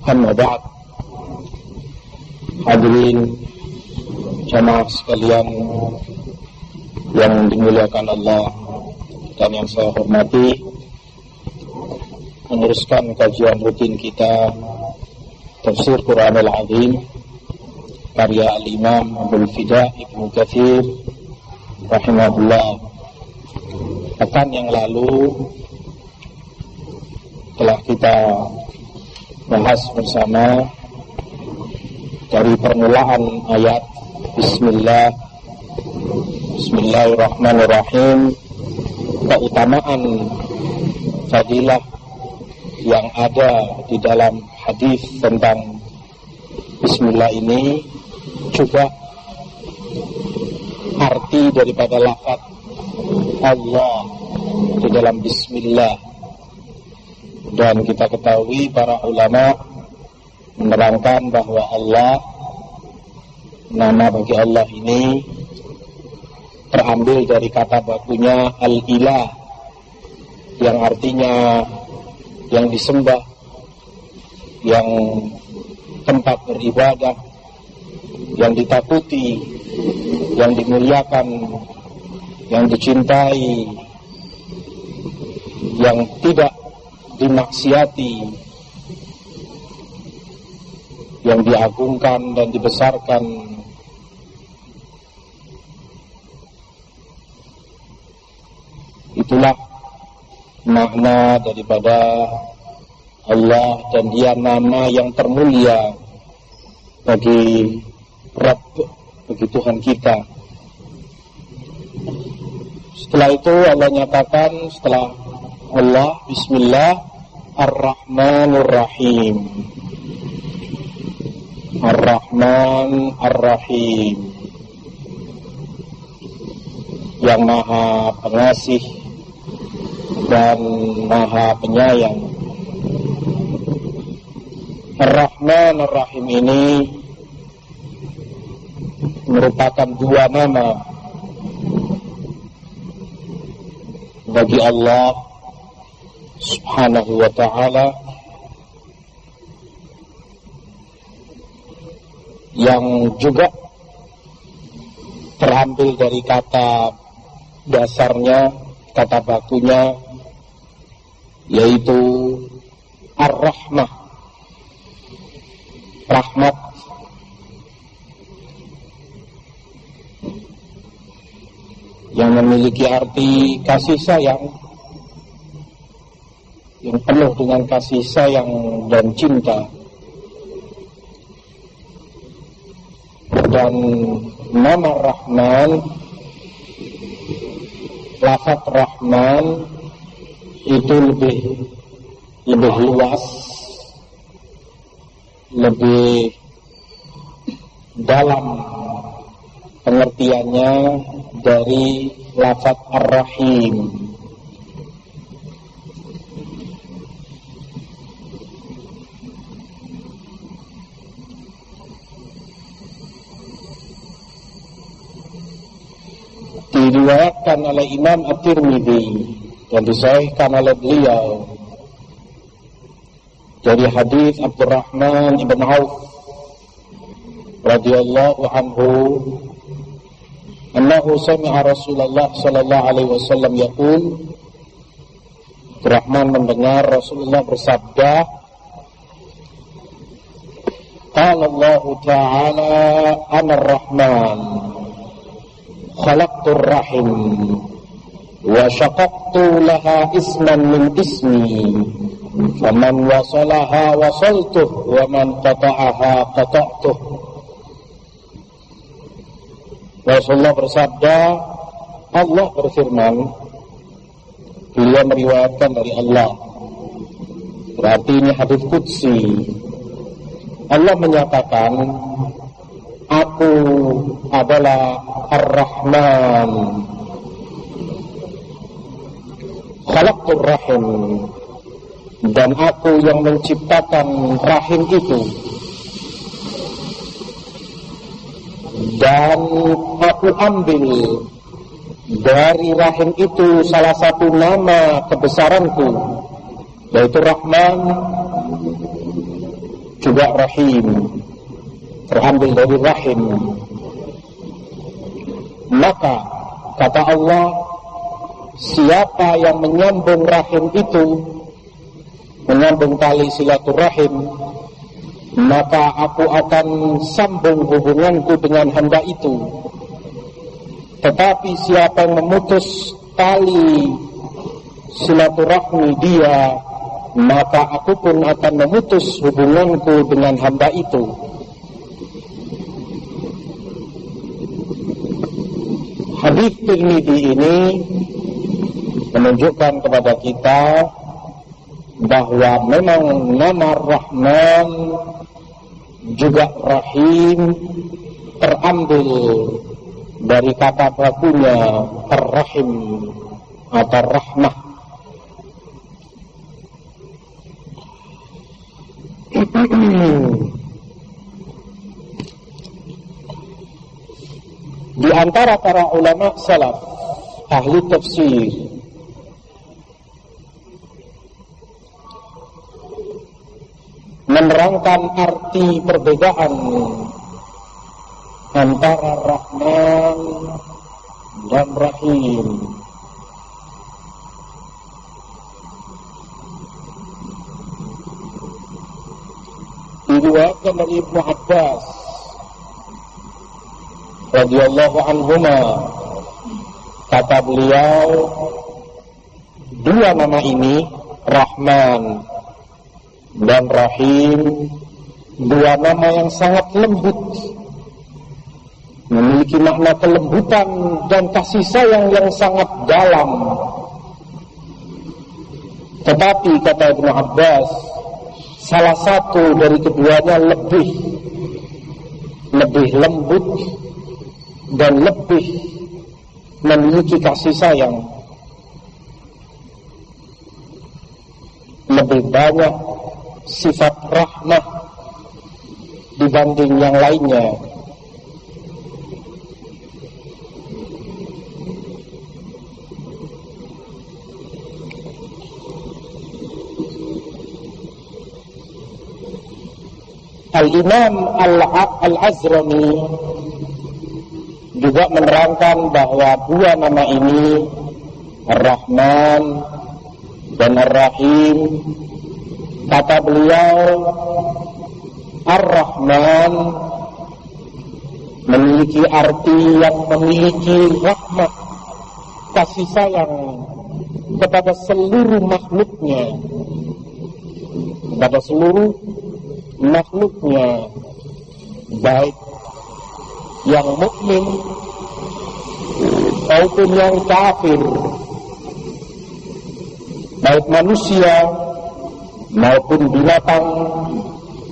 Amma ba'd. Hadirin jamaah sekalian yang dimuliakan Allah dan yang saya hormati, meneruskan kajian rutin kita Tafsir Quran Al-Azim karya Al-Imam Abdul Fida Ibnu Katsir rahimahullah. Pekan yang lalu telah kita bahas bersama dari permulaan ayat Bismillahirrahmanirrahim, keutamaan fadilah yang ada di dalam hadis tentang Bismillah ini, juga arti daripada lafaz Allah di dalam Bismillah. Dan kita ketahui para ulama menerangkan bahwa Allah, nama bagi Allah ini terambil dari kata bakunya Al-Ilah, yang artinya yang disembah, yang tempat beribadah, yang ditakuti, yang dimuliakan, yang dicintai, yang tidak dimaksiati, yang diagungkan dan dibesarkan. Itulah makna daripada Allah, dan dia nama yang termulia bagi Rabb, bagi Tuhan kita. Setelah itu Allah nyatakan, setelah Allah, Bismillah Ar-Rahmanur Rahim. Ar-Rahman Ar-Rahim, yang maha pengasih dan maha penyayang. Ar-Rahman Ar-Rahim ini merupakan dua nama bagi Allah Subhanahu wa ta'ala, yang juga terambil dari kata dasarnya, kata bakunya, yaitu Ar-Rahmah, rahmat. Yang memiliki arti kasih sayang, yang penuh dengan kasih sayang dan cinta. Dan nama Rahman, lafaz Rahman itu lebih luas, lebih dalam pengertiannya dari lafaz Ar-Rahim. Diriwayatkan oleh Imam At-Tirmidzi dan disahihkan oleh beliau dari hadis Abdurrahman ibn Auf radhiyallahu anhu, annahu sami'a Rasulullah sallallahu alaihi wasallam yaqul, Abdurrahman mendengar Rasulullah bersabda, qala Allah ta'ala ana ar-Rahman khalaqtur rahim wa syaqaqtu laha isman min ismi, faman wasalaha wasaltuh wa man qata'aha qata'tuh. Rasulullah bersabda, Allah berfirman, beliau meriwayatkan dari Allah, berarti ini hadits qudsi. Allah menyatakan, aku adalah Ar-Rahman, khalaqtur rahim, dan aku yang menciptakan rahim itu, dan aku ambil dari rahim itu salah satu nama kebesaranku, yaitu Rahman, juga rahim, terambil dari rahim. Maka kata Allah, siapa yang menyambung rahim itu, menyambung tali silaturahim, maka aku akan sambung hubunganku dengan hamba itu. Tetapi siapa yang memutus tali silaturahmi dia, maka aku pun akan memutus hubunganku dengan hamba itu. Hadis Tirmidzi ini menunjukkan kepada kita bahwa memang nama Rahman juga Rahim terambil dari kata bakunya Ar-Rahim atau Rahmah. Di antara para ulama salaf, ahli tafsir, menerangkan arti perbedaan antara Rahman dan Rahim. Diriwayatkan dari Ibnu Abbas radhiyallahu anhuma, kata beliau, dua nama ini, Rahman dan Rahim, dua nama yang sangat lembut, memiliki makna kelembutan dan kasih sayang yang sangat dalam. Tetapi kata Ibnu Abbas, salah satu dari keduanya lebih lembut dan lebih memiliki kasih sayang, lebih banyak sifat rahmah dibanding yang lainnya. Al-Imam Al-Azrami juga menerangkan bahwa dua nama ini, Ar-Rahman dan Ar-Rahim, kata beliau, Ar-Rahman memiliki arti yang memiliki rahmat, kasih sayang kepada seluruh makhluknya, baik yang mukmin maupun yang kafir, baik manusia maupun binatang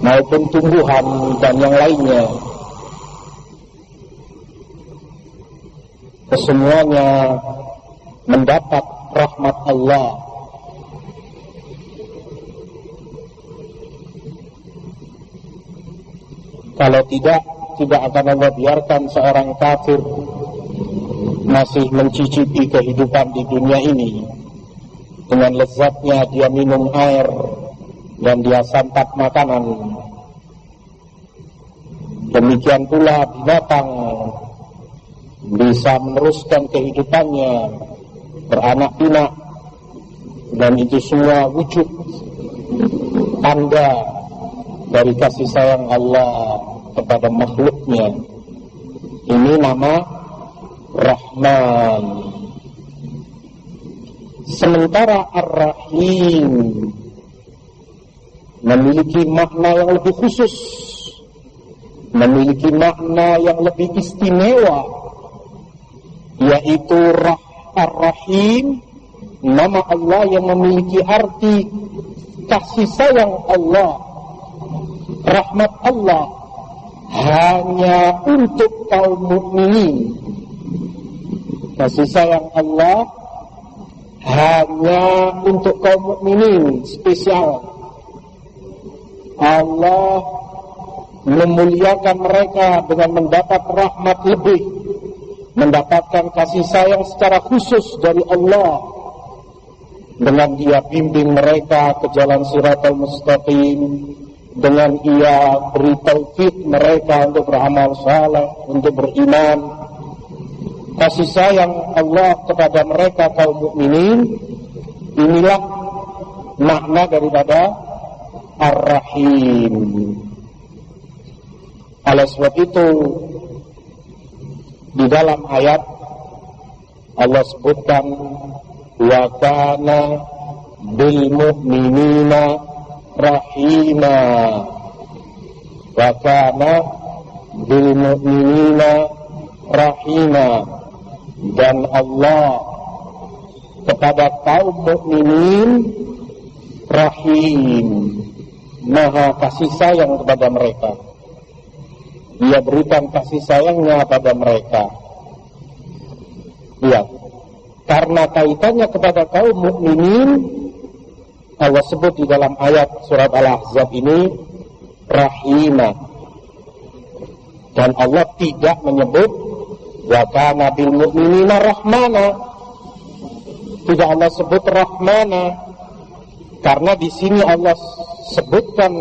maupun tumbuhan dan yang lainnya. Kesemuanya mendapat rahmat Allah. Kalau tidak akan Allah biarkan seorang kafir masih mencicipi kehidupan di dunia ini. Dengan lezatnya dia minum air dan dia santap makanan. Demikian pula binatang bisa meneruskan kehidupannya, beranak pinak, dan itu semua wujud tanda dari kasih sayang Allah kepada makhluknya. Ini nama Rahman. Sementara Ar-Rahim memiliki makna yang lebih khusus, memiliki makna yang lebih istimewa, yaitu Ar-Rahim, nama Allah yang memiliki arti kasih sayang Allah, rahmat Allah hanya untuk kaum mukminin. Kasih sayang Allah hanya untuk kaum mukminin, spesial. Allah memuliakan mereka dengan mendapat rahmat lebih, mendapatkan kasih sayang secara khusus dari Allah, dengan dia bimbing mereka ke jalan Shiratal Mustaqim, dengan ia beri taufik mereka untuk beramal saleh, untuk beriman. Kasih sayang Allah kepada mereka kaum mukminin, inilah makna daripada Ar-Rahim. Oleh sebab itu, di dalam ayat Allah sebutkan wa kana bil mu'minina rahima, wa kana bil mu'minina rahima, dan Allah kepada kaum mukminin rahim, maha kasih sayang kepada mereka. Dia berikan kasih sayangnya pada mereka. Ya, karena kaitannya kepada kaum mukminin, Allah sebut di dalam ayat surat Al-Ahzab ini rahimah. Dan Allah tidak menyebut wa kana bil mu'minina rahmana. Tidak Allah sebut rahmana, karena di sini Allah sebutkan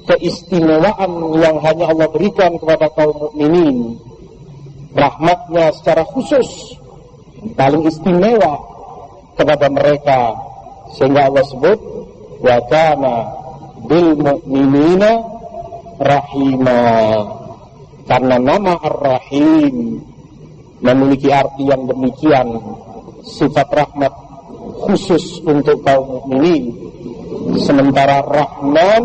keistimewaan yang hanya Allah berikan kepada kaum mukminin. Rahmatnya secara khusus, paling istimewa kepada mereka, sehingga Allah sebut wa kana bil mu'minina rahima. Karena nama Ar-Rahim memiliki arti yang demikian, sifat rahmat khusus untuk kaum mukminin. Sementara Rahman,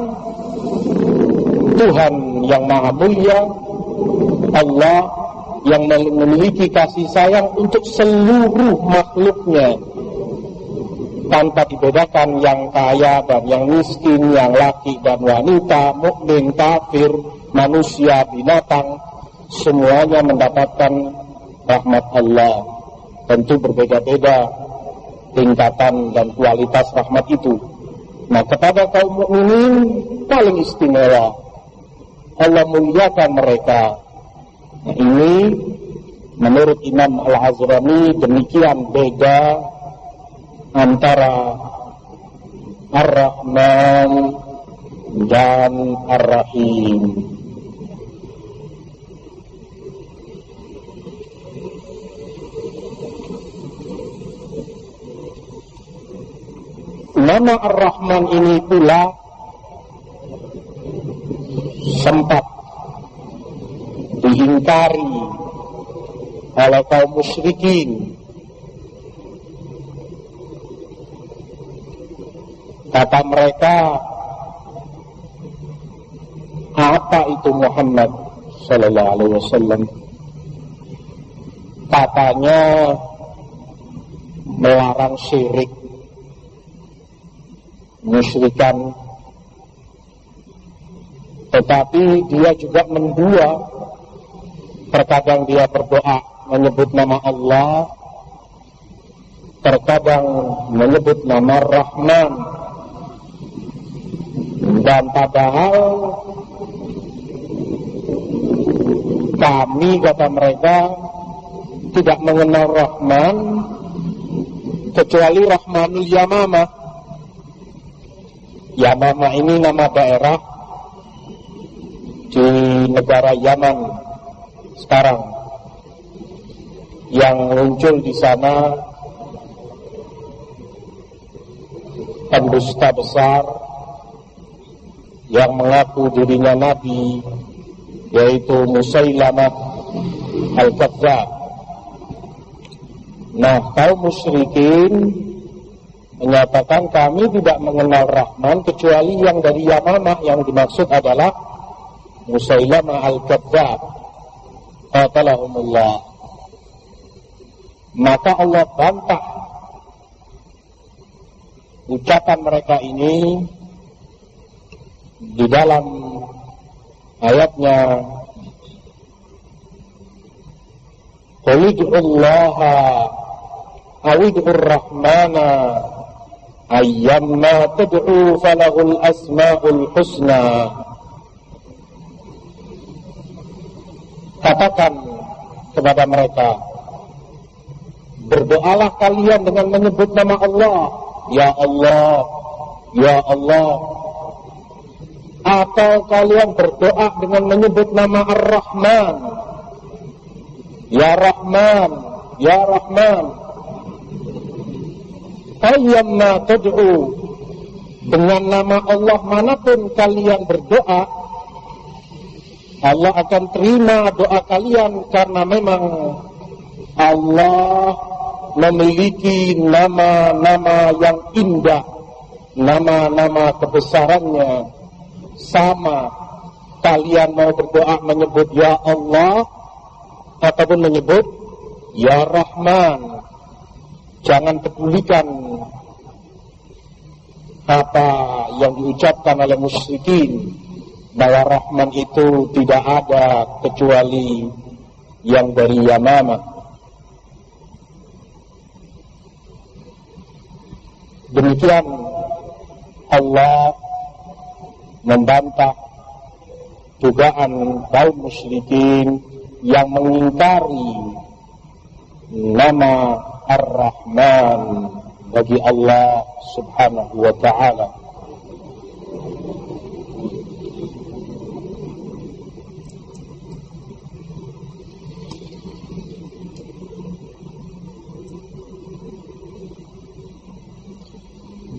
Tuhan yang maha mulia, Allah yang memiliki kasih sayang untuk seluruh makhluknya, tanpa dibedakan yang kaya dan yang miskin, yang laki dan wanita, mukmin, kafir, manusia, binatang, semuanya mendapatkan rahmat Allah. Tentu berbeda-beda tingkatan dan kualitas rahmat itu. Nah, kepada kaum mukminin paling istimewa, Allah muliakan mereka. Nah, ini menurut Imam Al-Azrami demikian beda antara Ar-Rahman dan Ar-Rahim. Nama Ar-Rahman ini pula sempat diingkari oleh kaum musyrikin. Kata mereka, apa itu Muhammad sallallahu alaihi wasallam? Katanya melarang syirik, musyrikan, tetapi dia juga mendua. Terkadang dia berdoa menyebut nama Allah, terkadang menyebut nama Rahman. Dan padahal kami, kata mereka, tidak mengenal Rahman kecuali Rahmanul Yamamah. Yamamah ini nama daerah di negara Yaman sekarang, yang muncul di sana pendusta besar yang mengaku dirinya nabi, yaitu Musailamah Al-Kadzdzab. Nah, kaum musyrikin menyatakan kami tidak mengenal Rahman kecuali yang dari Yamamah, yang dimaksud adalah Musailamah Al-Kadzdzab, qatalahumullah. Maka Allah bantah ucapan mereka ini di dalam ayatnya, qul ud'ullaha aw ud'ur rahmana ayyamma tad'u falahul asmaul husna. Katakan kepada mereka, berdoalah kalian dengan menyebut nama Allah, ya Allah, ya Allah, atau kalian berdoa dengan menyebut nama Ar-Rahman, Ya Rahman, Ya Rahman, ayyamma tad'u, dengan nama Allah manapun kalian berdoa, Allah akan terima doa kalian, karena memang Allah memiliki nama-nama yang indah, nama-nama kebesarannya. Sama kalian mau berdoa menyebut Ya Allah ataupun menyebut Ya Rahman, jangan pedulikan apa yang diucapkan oleh musyrikin, bahwa Rahman itu tidak ada kecuali yang dari Yamama. Demikian Allah membantah dugaan kaum musyrikin yang mengingkari nama Ar-Rahman bagi Allah Subhanahu wa ta'ala.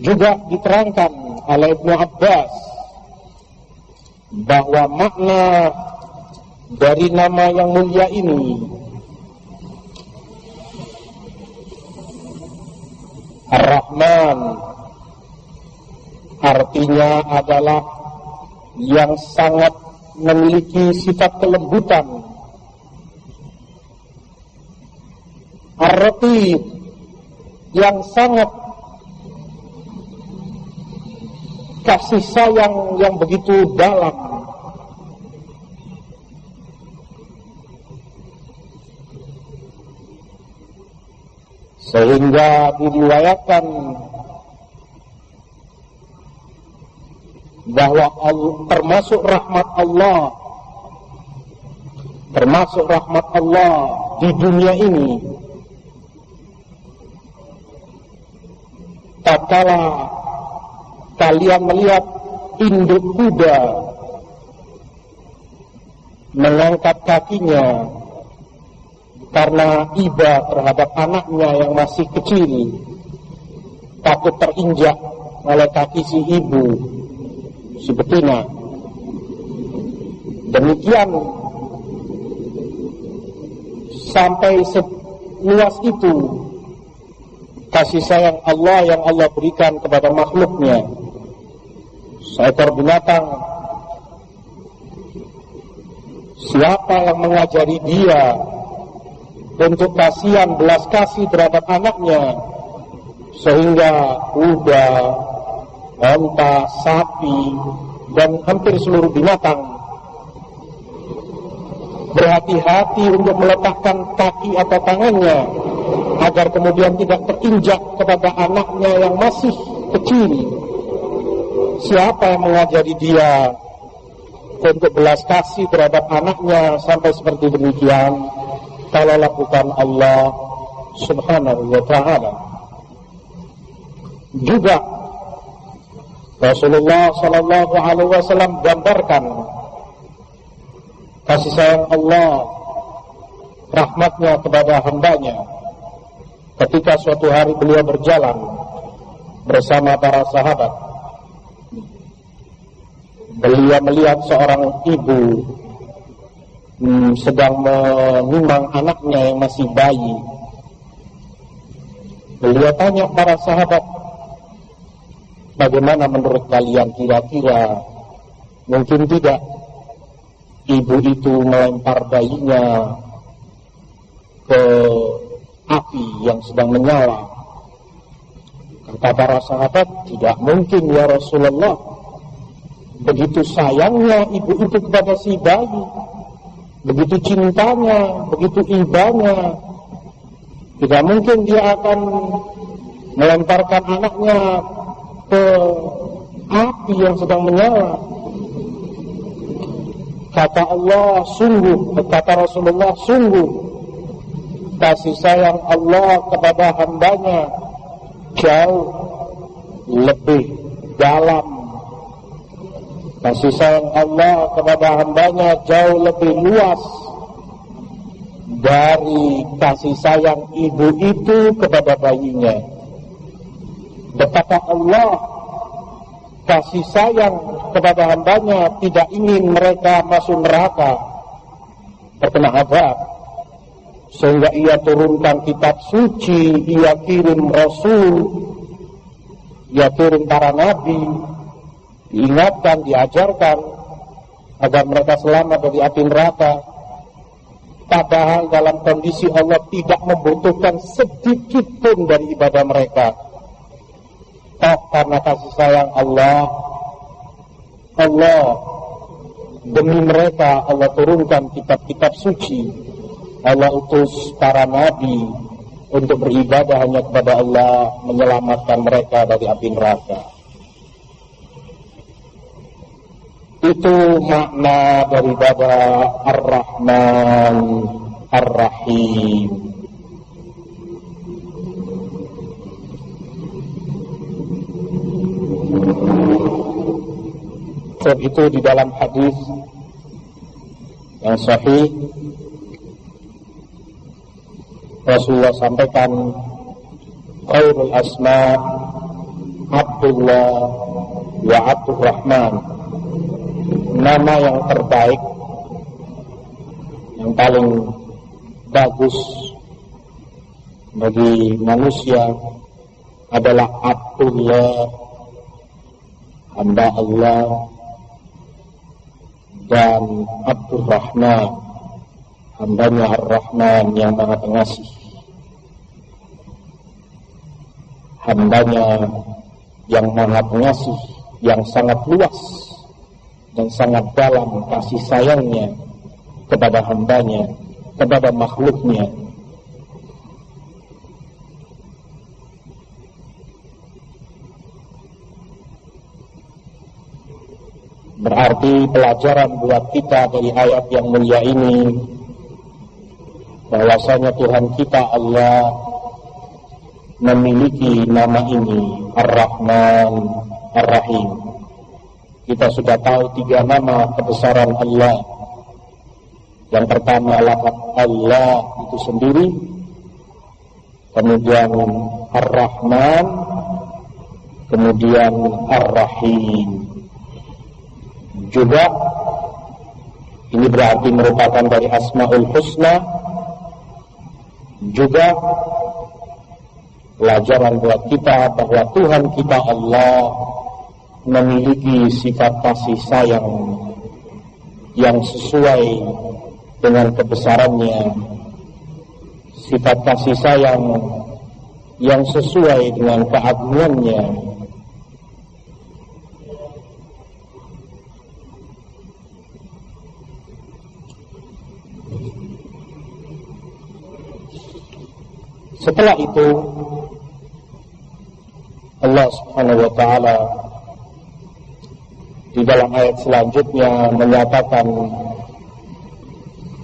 Juga diterangkan oleh Ibnu Abbas bahwa makna dari nama yang mulia ini, Ar-Rahman, artinya adalah yang sangat memiliki sifat kelembutan. Ar-Ratif, yang sangat kasih sayang yang begitu dalam. Sehingga diriwayatkan bahwa termasuk rahmat Allah di dunia ini, tatkala kalian melihat induk kuda mengangkat kakinya karena iba terhadap anaknya yang masih kecil, takut terinjak oleh kaki si ibu, si betina. Demikian sampai seluas itu kasih sayang Allah yang Allah berikan kepada makhluknya. Seekor binatang, siapa yang mengajari dia untuk kasihan, belas kasih terhadap anaknya, sehingga kuda, onta, sapi, dan hampir seluruh binatang berhati-hati untuk meletakkan kaki atau tangannya agar kemudian tidak terinjak kepada anaknya yang masih kecil. Siapa yang mengajari dia untuk belas kasih terhadap anaknya sampai seperti demikian, kalau lakukan Allah Subhanahu wa ta'ala. Juga Rasulullah sallallahu alaihi wasallam gambarkan kasih sayang Allah, rahmatnya kepada hambanya ketika suatu hari beliau berjalan bersama para sahabat. Beliau melihat seorang ibu sedang menimang anaknya yang masih bayi. Beliau tanya para sahabat, bagaimana menurut kalian, kira-kira mungkin tidak ibu itu melempar bayinya ke api yang sedang menyala? Kata para sahabat, tidak mungkin ya Rasulullah. Begitu sayangnya ibu itu kepada si bayi, begitu cintanya, begitu ibanya, tidak mungkin dia akan melemparkan anaknya ke api yang sedang menyala. Kata Allah, sungguh, kata Rasulullah, sungguh kasih sayang Allah kepada hambanya jauh lebih dalam Kasih sayang Allah kepada hambanya jauh lebih luas dari kasih sayang ibu itu kepada bayinya. Betapa Allah kasih sayang kepada hambanya, tidak ingin mereka masuk neraka, terkena azab, sehingga ia turunkan kitab suci, ia kirim rasul, ia kirim para nabi, diingatkan, diajarkan agar mereka selamat dari api neraka. Padahal dalam kondisi Allah tidak membutuhkan sedikit pun dari ibadah mereka. Toh karena kasih sayang Allah demi mereka Allah turunkan kitab-kitab suci, Allah utus para nabi untuk beribadah hanya kepada Allah, menyelamatkan mereka dari api neraka. Itu makna daripada Ar-Rahman Ar-Rahim. Sebab itu di dalam hadis yang sahih Rasulullah sampaikan, khairul asma Abdullah wa Abdurrahman. Nama yang terbaik, yang paling bagus bagi manusia adalah Abdullah, hamba Allah, dan Abdurrahman, hambanya Ar-Rahman yang Maha Pengasih, hambanya yang Maha Pengasih, yang sangat luas dan sangat dalam kasih sayangnya kepada hambanya, kepada makhluknya. Berarti pelajaran buat kita dari ayat yang mulia ini, bahwasanya Tuhan kita Allah memiliki nama ini, Ar-Rahman Ar-Rahim. Kita sudah tahu 3 nama kebesaran Allah. Yang pertama lafaz Allah itu sendiri, kemudian Ar-Rahman, kemudian Ar-Rahim. Juga ini berarti merupakan dari Asmaul Husna. Juga pelajaran buat kita bahwa Tuhan kita Allah memiliki sifat kasih sayang yang sesuai dengan kebesarannya, sifat kasih sayang yang sesuai dengan keagungannya. Setelah itu Allah Subhanahu wa ta'ala di dalam ayat selanjutnya menyatakan,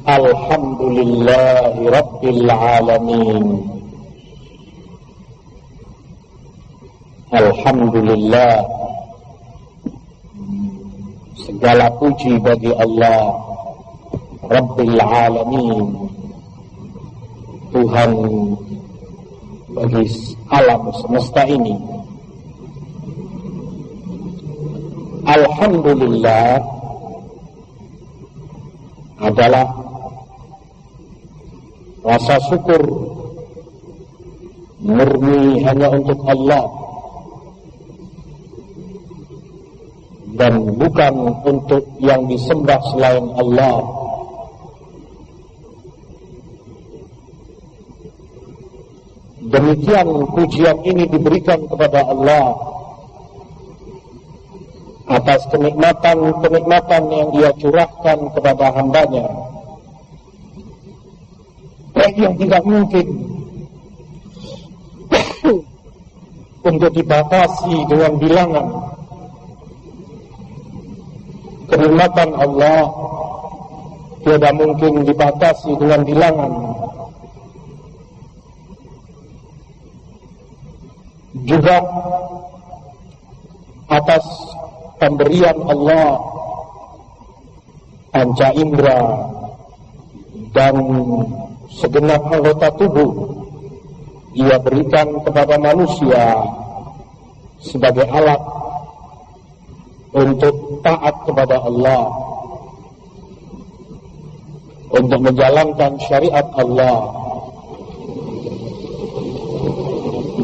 Alhamdulillahi Rabbil Alamin. Alhamdulillah, segala puji bagi Allah Rabbil Alamin, Tuhan bagi alam semesta ini. Alhamdulillah adalah rasa syukur murni hanya untuk Allah dan bukan untuk yang disembah selain Allah. Demikian pujian ini diberikan kepada Allah atas kenikmatan-kenikmatan yang Dia curahkan kepada hambanya, yang tidak mungkin untuk dibatasi dengan bilangan. Kenikmatan Allah tidak mungkin dibatasi dengan bilangan. Juga atas pemberian Allah, panca indera, dan segenap anggota tubuh Ia berikan kepada manusia sebagai alat untuk taat kepada Allah, untuk menjalankan syariat Allah.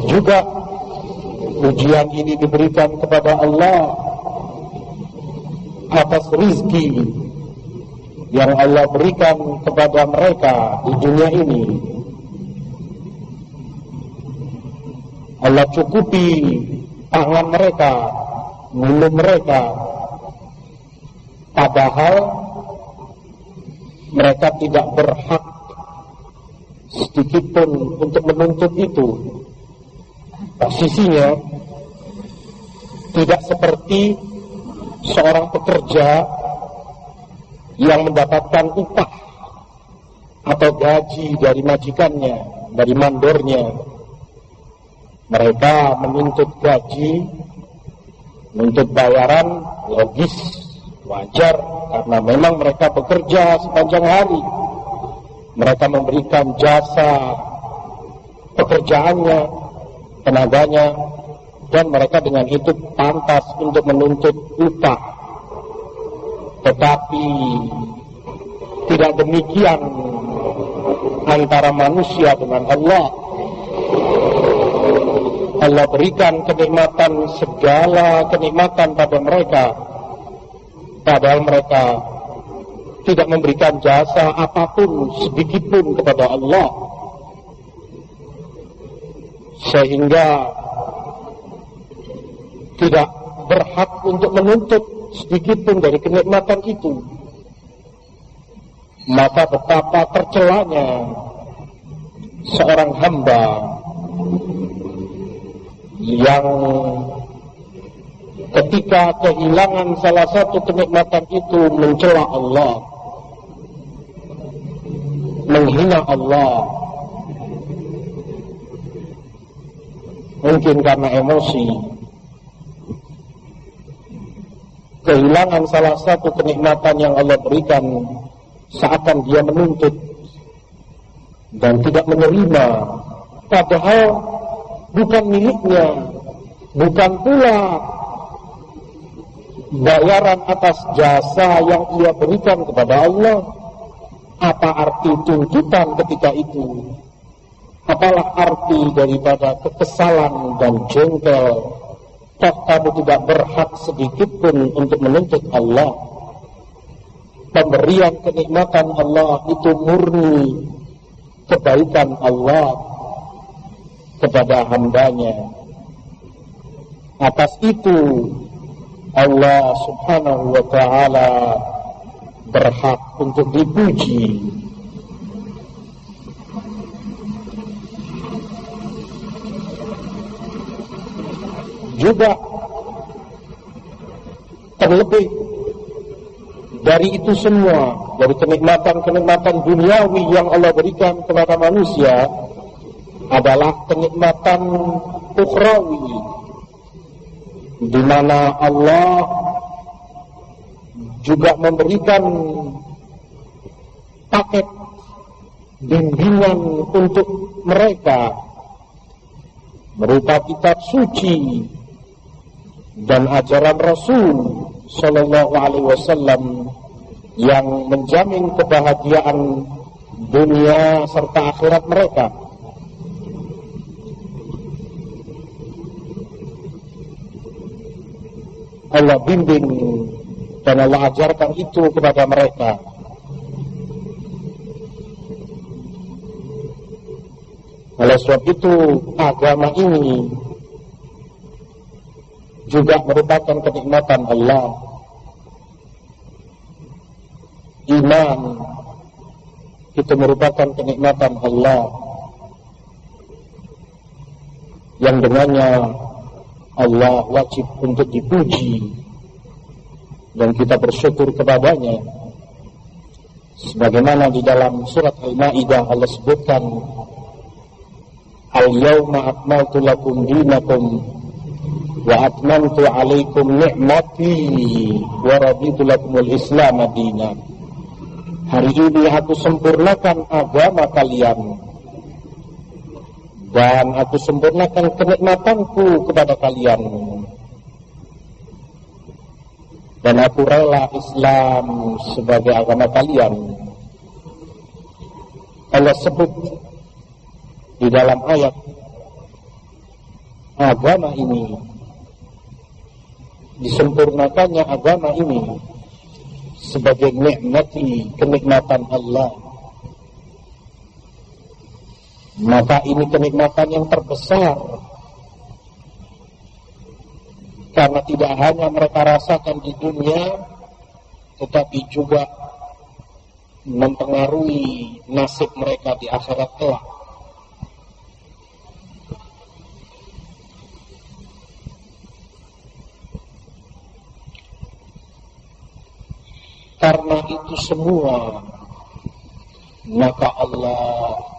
Juga ujian ini diberikan kepada Allah atas rizki yang Allah berikan kepada mereka di dunia ini. Allah cukupi pangan mereka, minum mereka, padahal mereka tidak berhak sedikitpun untuk menuntut itu. Posisinya tidak seperti seorang pekerja yang mendapatkan upah atau gaji dari majikannya, dari mandornya. Mereka menuntut gaji, menuntut bayaran, logis, wajar, karena memang mereka bekerja sepanjang hari. Mereka memberikan jasa pekerjaannya, tenaganya, dan mereka dengan itu pantas untuk menuntut upah. Tetapi tidak demikian antara manusia dengan Allah. Allah berikan kenikmatan, segala kenikmatan pada mereka, padahal mereka tidak memberikan jasa apapun sedikitpun kepada Allah, sehingga tidak berhak untuk menuntut sedikitpun dari kenikmatan itu. Maka betapa tercelanya seorang hamba yang ketika kehilangan salah satu kenikmatan itu mencela Allah, menghina Allah, mungkin karena emosi, kehilangan salah satu kenikmatan yang Allah berikan, seakan dia menuntut dan tidak menerima, padahal bukan miliknya, bukan pula bayaran atas jasa yang ia berikan kepada Allah. Apa arti tuntutan ketika itu? Apalah arti daripada kekesalan dan jengkel? Toh kamu tidak berhak sedikit pun untuk menuntut Allah. Pemberian kenikmatan Allah itu murni kebaikan Allah kepada hambanya. Atas itu Allah subhanahu wa ta'ala berhak untuk dipuji. Juga terlebih dari itu semua, dari kenikmatan-kenikmatan duniawi yang Allah berikan kepada manusia, adalah kenikmatan ukhrawi, di mana Allah juga memberikan paket bimbingan untuk mereka berupa kitab suci dan ajaran Rasul Sallallahu Alaihi Wasallam yang menjamin kebahagiaan dunia serta akhirat mereka. Allah bimbing dan Allah ajarkan itu kepada mereka. Oleh sebab itu agama ini juga merupakan kenikmatan Allah. Iman itu merupakan kenikmatan Allah yang dengannya Allah wajib untuk dipuji dan kita bersyukur kepadanya. Sebagaimana di dalam surat Al-Maidah Allah sebutkan, Al-yawma akmaltu lakum dinakum wa atmamtu alaikum ni'mati wa raditu lakumul Islam madina. Hari ini aku sempurnakan agama kalian dan aku sempurnakan kenikmatanku kepada kalian, dan aku rela Islam sebagai agama kalian. Allah sebut di dalam ayat agama ini, disempurnakannya agama ini sebagai nikmati, kenikmatan Allah. Maka ini kenikmatan yang terbesar, karena tidak hanya mereka rasakan di dunia, tetapi juga mempengaruhi nasib mereka di akhirat kelak. Karena itu semua, maka Allah